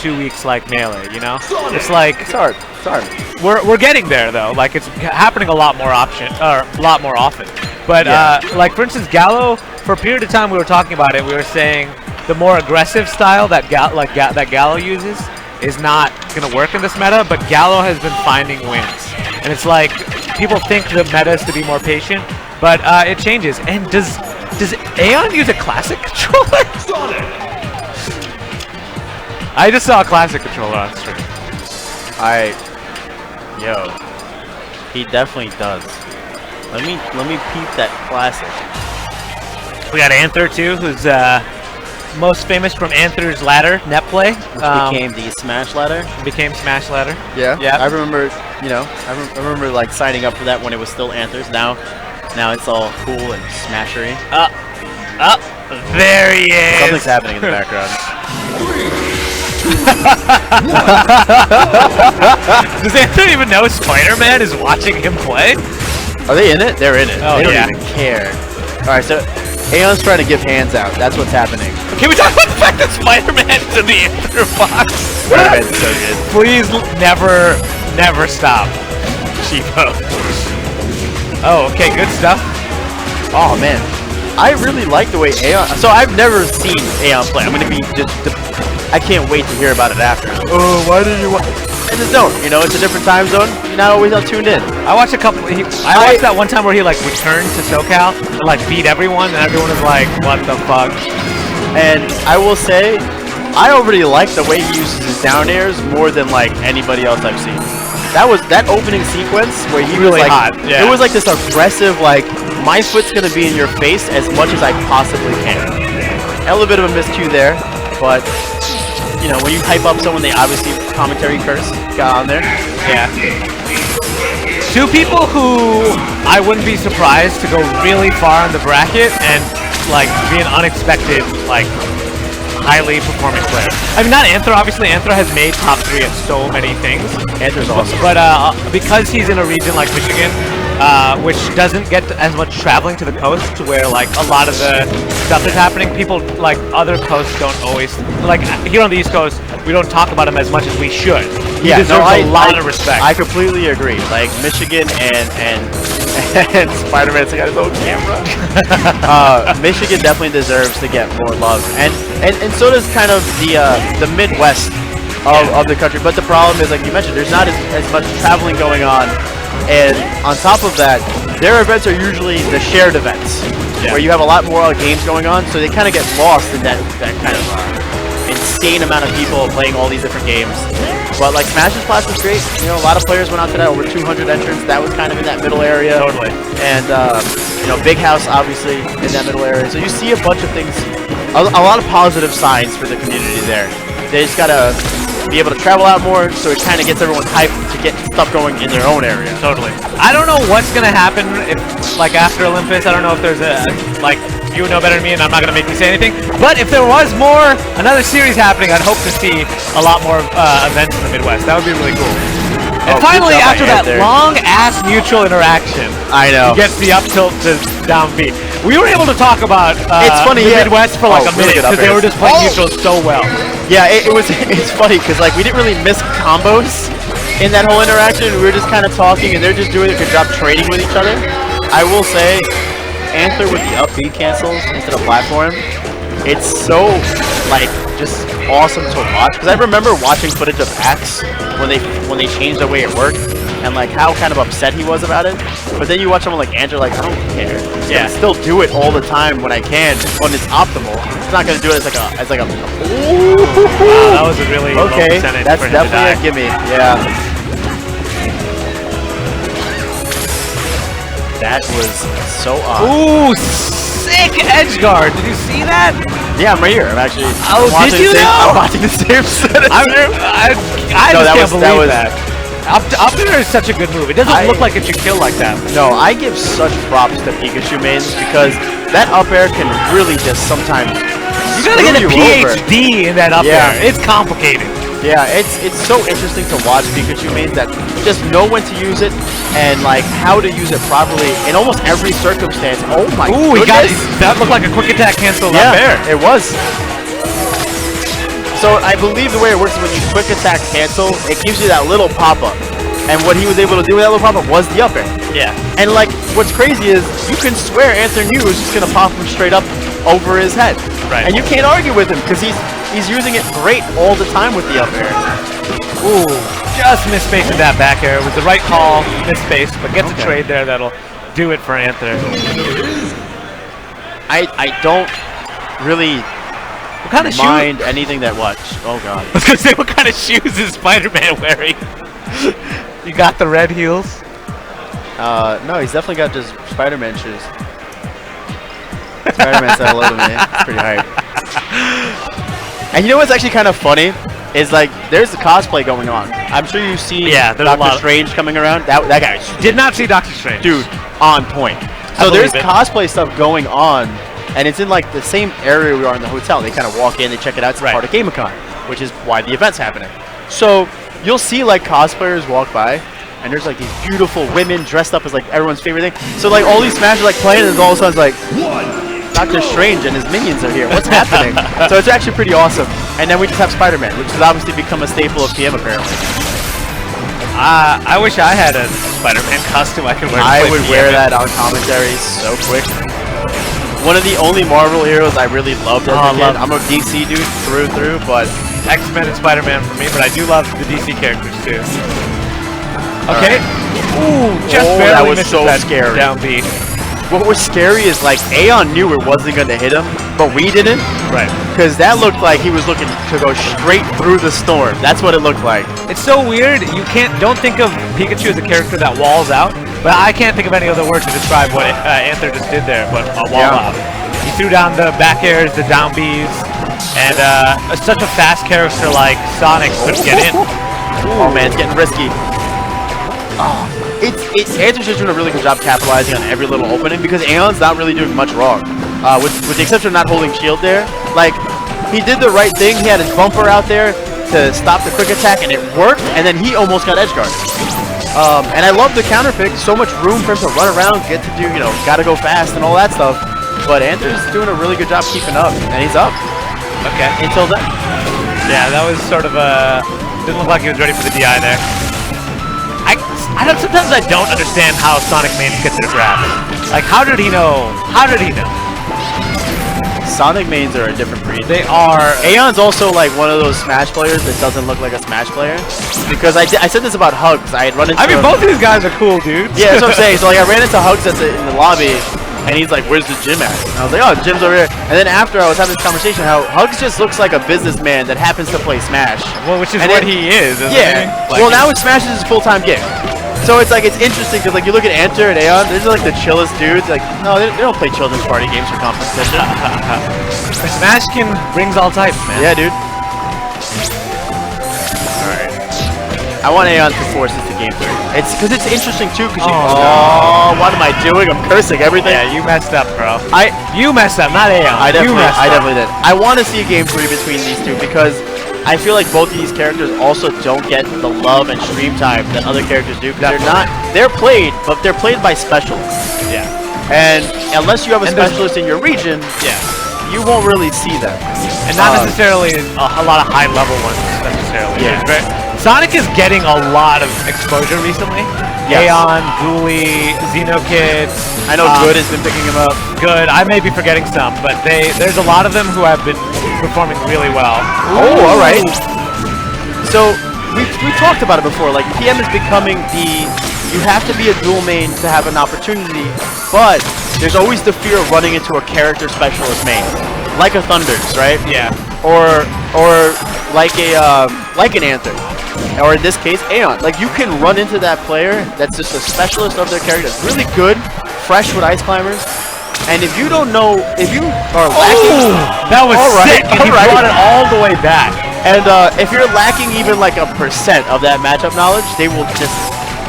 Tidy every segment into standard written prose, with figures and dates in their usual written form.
2 weeks like Melee, you know? It's like It's hard. It's hard. we're getting there though. Like it's happening a lot more often. But like for instance, Gallo, for a period of time we were talking about it. We were saying the more aggressive style that Gallo uses is not gonna work in this meta. But Gallo has been finding wins, and it's like people think the meta is to be more patient, but it changes. And does Aion use a classic controller? I just saw a classic controller on stream. Yo, he definitely does. Let me peep that classic. We got Anther too, who's most famous from Anther's ladder net play. Became the Smash Ladder. Became Smash Ladder. Yeah. Yeah. I remember, I remember like signing up for that when it was still Anther's. Now it's all cool and smashery. There he is. Something's happening in the background. Does Anther even know Spider-Man is watching him play? Are they in it? They're in it. Oh, they don't yeah. even care. Alright, so Aeon's trying to give hands out. That's what's happening. Can we talk about the fact that Spider-Man's in the Anther box? Spider-Man's so good. Please never stop. Cheapo. Oh, okay, good stuff. Oh man, I really like the way Aion. So I've never seen Aion play. I'm gonna be I can't wait to hear about it after. Oh, why did you? I just don't. It's a different time zone. You're not always tuned in. I watched a couple. I watched that one time where he like returned to SoCal and like beat everyone, and everyone was like, "What the fuck?" And I will say, I already like the way he uses his down airs more than like anybody else I've seen. That opening sequence where he Really was like, hot, yeah. It was like this aggressive, like my foot's gonna be in your face as much as I possibly can. A little bit of a miscue there, but when you hype up someone, they obviously commentary curse got on there. Yeah. Two people who I wouldn't be surprised to go really far in the bracket and like be an unexpected like highly performing player. I mean, not Anther. Obviously, Anther has made top 3 at so many things. Anther's awesome. But because he's in a region like Michigan, which doesn't get as much traveling to the coast, to where like a lot of the stuff is happening, people like other coasts don't always like here on the East Coast. We don't talk about him as much as we should. He deserves a lot of respect. I completely agree. Like Michigan and Spider-Man's got his own camera. Michigan definitely deserves to get more love, and so does kind of the Midwest of the country. But the problem is, like you mentioned, there's not as much traveling going on, and on top of that, their events are usually the shared events, where you have a lot more games going on, so they kind of get lost in that kind of insane amount of people playing all these different games. But like Smash's class was great. A lot of players went out to that. Over 200 entrants. That was kind of in that middle area. Totally. And Big House obviously in that middle area. So you see a bunch of things, a lot of positive signs for the community there. They just gotta be able to travel out more, so it kind of gets everyone hyped to get stuff going in their own area. Totally. I don't know what's gonna happen if like after Olympus. I don't know if there's a like. You would know better than me, and I'm not going to make you say anything. But if there was another series happening, I'd hope to see a lot more events in the Midwest. That would be really cool. And finally, after that long-ass mutual interaction, I know. He gets the up tilt to down B. We were able to talk about it's funny, the Midwest for like a minute, because they were just playing mutual so well. Yeah, it's funny, because like we didn't really miss combos in that whole interaction. We were just kind of talking, and they're just doing a good job trading with each other. I will say, Anther with the up B cancels into the platform, it's so like just awesome to watch, because I remember watching footage of Axe when they changed the way it worked, and like how kind of upset he was about it. But then you watch someone like Anther, like I don't care. Yeah, still do it all the time when I can when it's optimal. It's not gonna do it as like a. Ooh, wow, that was a really low percentage. That's definitely a gimme. Yeah. That was so awesome. Ooh, sick edge guard. Did you see that? Yeah, I'm right here. I'm actually. Oh, did you know? I'm watching the same set. I just can't believe that. Up there is such a good move. It doesn't look like it should kill like that. No, I give such props to Pikachu mains, because that up air can really just sometimes. You gotta get a PhD in that up air. It's complicated. Yeah, it's so interesting to watch Pikachu mains that just know when to use it and like how to use it properly in almost every circumstance. Oh my goodness. He got it. That looked like a quick attack cancel up air. It was. So I believe the way it works is when you quick attack cancel, it gives you that little pop-up. And what he was able to do with that little pop-up was the up air. Yeah. And like, what's crazy is you can swear Anther knew was just gonna pop him straight up over his head. Right. And you can't argue with him because he's using it great all the time with the up air. Ooh, just misspaced that back air. It was the right call, misspaced, but gets a trade there that'll do it for Anther. I don't really what kind of mind anything that what? Oh god. I was gonna say, what kind of shoes is Spider-Man wearing? You got the red heels? No, he's definitely got just Spider-Man shoes. Spider-Man said hello to me. It's pretty hype. And you know what's actually kind of funny? Is like, there's the cosplay going on. I'm sure you've seen Doctor Strange coming around. That guy did not see Doctor Strange. Dude, on point. So there's cosplay stuff going on, and it's in like the same area we are in the hotel. They kind of walk in, they check it out. It's part of GameCon, which is why the event's happening. So you'll see like cosplayers walk by, and there's like these beautiful women dressed up as like everyone's favorite thing. So like all these Smash are like playing, and all of a sudden it's like, Doctor Strange and his minions are here. What's happening? So it's actually pretty awesome. And then we just have Spider-Man, which has obviously become a staple of PM apparently. I wish I had a Spider-Man costume I could wear. I would wear that on commentary so quick. One of the only Marvel heroes I really loved as a kid. I'm a DC dude through and through, but X-Men and Spider-Man for me, but I do love the DC characters too. Okay. Ooh, just barely that was missed so that scary. Down B. What was scary is like Aion knew it wasn't going to hit him, but we didn't. Right. Because that looked like he was looking to go straight through the storm. That's what it looked like. It's so weird. You don't think of Pikachu as a character that walls out, but I can't think of any other word to describe what Anther just did there, but a wall out. He threw down the back airs, the down Bs, and such a fast character like Sonic couldn't get in. Oh man, it's getting risky. Anther's just doing a really good job capitalizing on every little opening because Aion's not really doing much wrong. With the exception of not holding shield there. Like, he did the right thing. He had his bumper out there to stop the quick attack, and it worked, and then he almost got edge guard. And I love the counter pick. So much room for him to run around, get to do, gotta go fast and all that stuff. But Anther's doing a really good job keeping up, and he's up. Okay. Until then. Yeah, that was sort of didn't look like he was ready for the DI there. Sometimes I don't understand how Sonic mains get their grabs. Like, how did he know? How did he know? Sonic mains are a different breed. They are. Aion's also like one of those Smash players that doesn't look like a Smash player. Because I said this about Hugs. I had run into both of these guys are cool, dudes. Yeah, that's what I'm saying. So like, I ran into Hugs in the lobby, and he's like, "Where's the gym at?" And I was like, "Oh, the gym's over here." And then after I was having this conversation, how Hugs just looks like a businessman that happens to play Smash. Well, which is what he is. Isn't he? Like, well, now Smash is his full-time gig. So it's like, it's interesting because like you look at Anther and Aion, these are like the chillest dudes. Like, no, they don't play children's party games for competition. Smashkin brings all types, man. Yeah, dude. Alright. I want Aion to force this to game 3. It's because it's interesting too, because what am I doing? I'm cursing everything. Yeah, you messed up, bro. You messed up, not Aion. I definitely did. I want to see a game 3 between these two because I feel like both of these characters also don't get the love and stream time that other characters do. They're played, but they're played by specialists. Yeah. And unless you have a specialist in your region, you won't really see them. And not necessarily a lot of high-level ones, necessarily. Yeah. Sonic is getting a lot of exposure recently. Yes. Aion, Ghoulie, Xenokid. I know Good has been picking him up. Good. I may be forgetting some, but there's a lot of them who have been performing really well. Oh, all right. So we talked about it before. Like, PM is becoming you have to be a dual main to have an opportunity, but there's always the fear of running into a character specialist main, like a Thunders, right? Yeah. Or like an Anther. Or in this case, Aion. Like, you can run into that player that's just a specialist of their character that's really good, fresh with Ice Climbers. And if you don't know, if you are lacking... that was sick, and he brought it all the way back. And if you're lacking even like a % of that matchup knowledge, they will just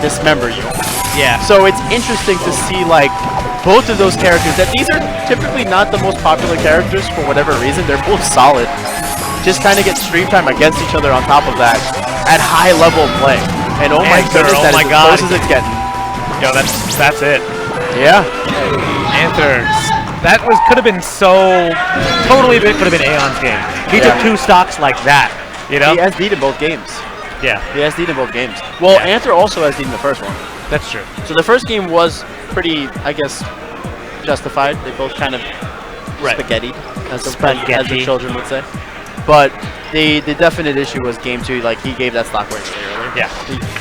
dismember you. Yeah. So it's interesting to see like both of those characters, that these are typically not the most popular characters for whatever reason. They're both solid. Just kind of get stream time against each other on top of that at high level play. And oh my goodness, that is as close as it's getting. Yo, that's it. Yeah. Anther That could have been so totally could have been Aeon's game. He took 2 stocks like that. You know? He has lead in both games. Yeah. He has lead in both games. Well, Anther also has lead in the first one. That's true. So the first game was pretty, I guess, justified. They both kind of spaghettied, as the children would say. But the definite issue was game 2. Like, he gave that stock way earlier. Yeah.